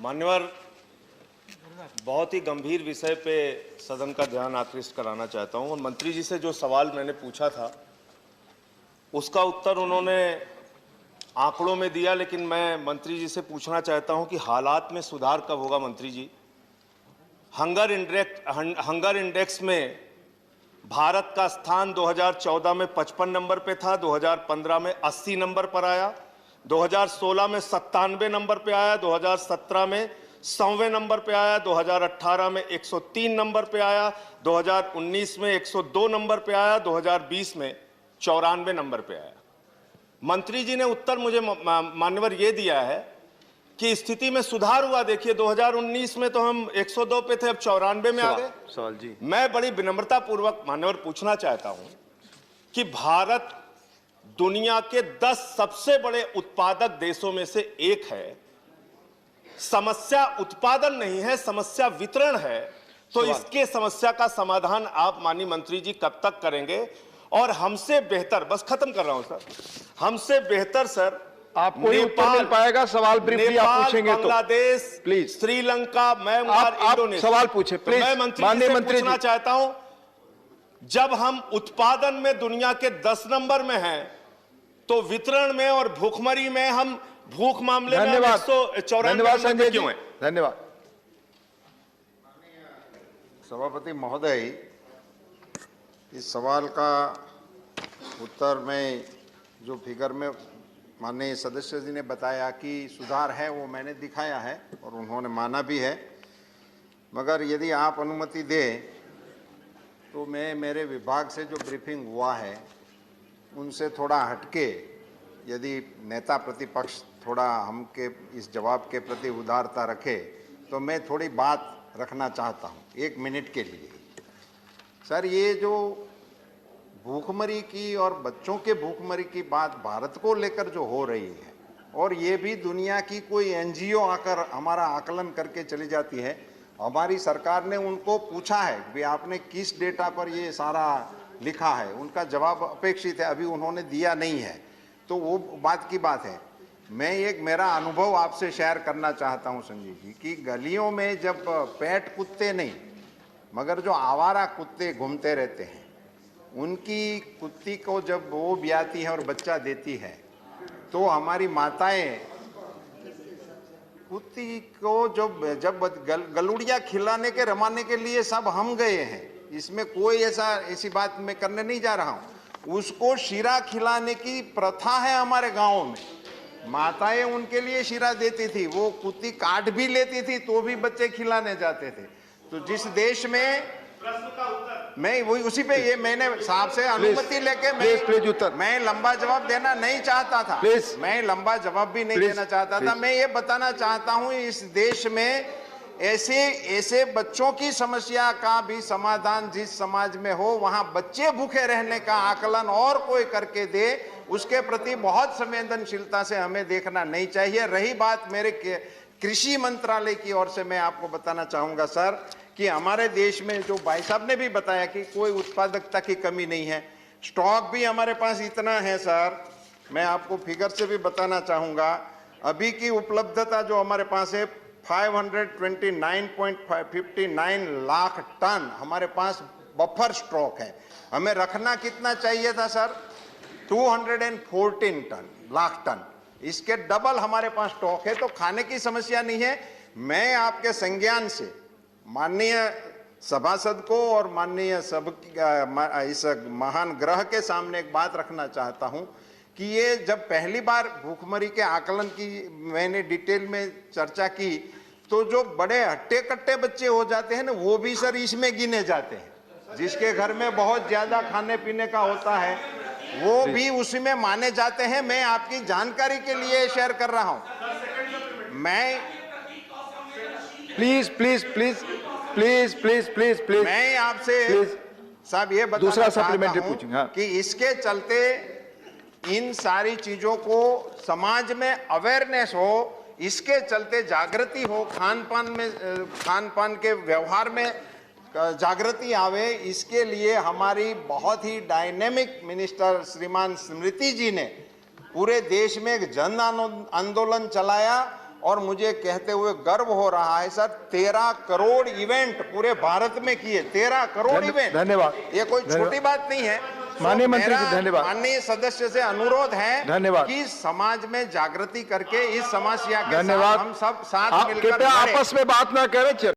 मान्यवर, बहुत ही गंभीर विषय पे सदन का ध्यान आकृष्ट कराना चाहता हूं। और मंत्री जी से जो सवाल मैंने पूछा था उसका उत्तर उन्होंने आंकड़ों में दिया, लेकिन मैं मंत्री जी से पूछना चाहता हूं कि हालात में सुधार कब होगा। मंत्री जी, हंगर इंडेक्स में भारत का स्थान 2014 में 55 नंबर पे था, 2015 में 80 नंबर पर आया, 2016 में 97 नंबर पे आया, 2017 में 100वें नंबर पे आया, 2018 में 103 नंबर पे आया, 2019 में 102 नंबर पे आया, 2020 में 94 नंबर पे आया। मंत्री जी ने उत्तर मुझे मान्यवर ये दिया है कि स्थिति में सुधार हुआ। देखिए, 2019 में तो हम 102 पे थे, अब 94 में आ गए। सवाल जी, मैं बड़ी विनम्रता पूर्वक मान्यवर पूछना चाहता हूं कि भारत दुनिया के 10 सबसे बड़े उत्पादक देशों में से एक है। समस्या उत्पादन नहीं है, समस्या वितरण है। तो इसके समस्या का समाधान आप माननीय मंत्री जी कब तक करेंगे? और हमसे बेहतर, बस खत्म कर रहा हूं सर, हमसे बेहतर सर आपको ही उत्तर मिल पाएगा। सवाल ब्रीफली आप पूछेंगे तो। Bangladesh, please, Sri Lanka, Myanmar, Indonesia. सवाल पूछे प्लीज। मैं मंत्री जी से पूछना चाहता हूं, जब हम उत्पादन में दुनिया के 10 नंबर में हैं, तो वितरण में और भूखमरी में हम भूख मामले में 194 नंबर क्यों हैं? धन्यवाद। सभापति महोदय, इस सवाल का उत्तर में जो फिगर में माननीय सदस्य जी ने बताया कि सुधार है, वो मैंने दिखाया है और उन्होंने माना भी है। मगर यदि आप अनुमति दें तो मैं मेरे विभाग से जो ब्रीफिंग हुआ है उनसे थोड़ा हटके, यदि नेता प्रतिपक्ष थोड़ा हमके इस जवाब के प्रति उदारता रखे तो मैं थोड़ी बात रखना चाहता हूँ 1 मिनट के लिए। सर, ये जो भूखमरी की और बच्चों के भूखमरी की बात भारत को लेकर जो हो रही है, और ये भी दुनिया की कोई एनजीओ आकर हमारा आकलन करके चली जाती है। हमारी सरकार ने उनको पूछा है कि आपने किस डेटा पर ये सारा लिखा है, उनका जवाब अपेक्षित है, अभी उन्होंने दिया नहीं है, तो वो बात की बात है। मैं एक मेरा अनुभव आपसे शेयर करना चाहता हूँ संजीव जी, कि गलियों में जब पेट कुत्ते नहीं मगर जो आवारा कुत्ते घूमते रहते हैं, उनकी कुत्ती को जब वो ब्याती है और बच्चा देती है तो हमारी माताएं कुत्ती को जब गलुड़िया खिलाने के रमाने के लिए सब हम गए हैं, इसमें कोई ऐसी बात मैं करने नहीं जा रहा हूँ। उसको शीरा खिलाने की प्रथा है हमारे गाँव में। माताएं उनके लिए शीरा देती थी, वो कुत्ती काट भी लेती थी तो भी बच्चे खिलाने जाते थे। तो जिस देश में मैं वही उसी पे ये मैंने साहब से अनुमति लेके मैं लंबा जवाब देना नहीं चाहता था, मैं लंबा जवाब भी नहीं देना चाहता था। मैं ये बताना चाहता हूँ, इस देश में ऐसे बच्चों की समस्या का भी समाधान जिस समाज में हो, वहां बच्चे भूखे रहने का आकलन और कोई करके दे, उसके प्रति बहुत संवेदनशीलता से हमें देखना नहीं चाहिए। रही बात मेरे कृषि मंत्रालय की ओर से, मैं आपको बताना चाहूंगा सर कि हमारे देश में जो भाई साहब ने भी बताया कि कोई उत्पादकता की कमी नहीं है, स्टॉक भी हमारे पास इतना है सर। मैं आपको फिगर से भी बताना चाहूँगा, अभी की उपलब्धता जो हमारे पास है 529.59 लाख टन हमारे पास बफर स्टॉक है। हमें रखना कितना चाहिए था सर? 214 लाख टन। इसके डबल हमारे पास स्टॉक है, तो खाने की समस्या नहीं है। मैं आपके संज्ञान से माननीय सभासद को और माननीय इस महान ग्रह के सामने एक बात रखना चाहता हूं कि ये जब पहली बार भूखमरी के आकलन की मैंने डिटेल में चर्चा की, तो जो बड़े हट्टे कट्टे बच्चे हो जाते हैं ना, वो भी सर इसमें गिने जाते हैं। जिसके घर में बहुत ज्यादा खाने पीने का होता है वो भी उसी में माने जाते हैं। मैं आपकी जानकारी के लिए शेयर कर रहा हूं। मैं प्लीज मैं आपसे साहब ये बताना चाहता हूं कि इसके चलते इन सारी चीजों को समाज में अवेयरनेस हो, इसके चलते जागृति हो, खान पान के व्यवहार में जागृति आवे, इसके लिए हमारी बहुत ही डायनेमिक मिनिस्टर श्रीमान स्मृति जी ने पूरे देश में एक जन आंदोलन चलाया और मुझे कहते हुए गर्व हो रहा है सर, 13 करोड़ इवेंट पूरे भारत में किए, 13 करोड़ इवेंट। धन्यवाद। ये कोई धन्यवाद। छोटी बात नहीं है। माननीय तो मंत्री जी, मेरा धन्यवाद। माननीय सदस्य से अनुरोध है धन्यवाद। कि समाज में जागृति करके इस समस्या के साथ धन्यवाद। हम सब साथ आप मिलकर कृपया लड़ें। आपस में बात ना करें।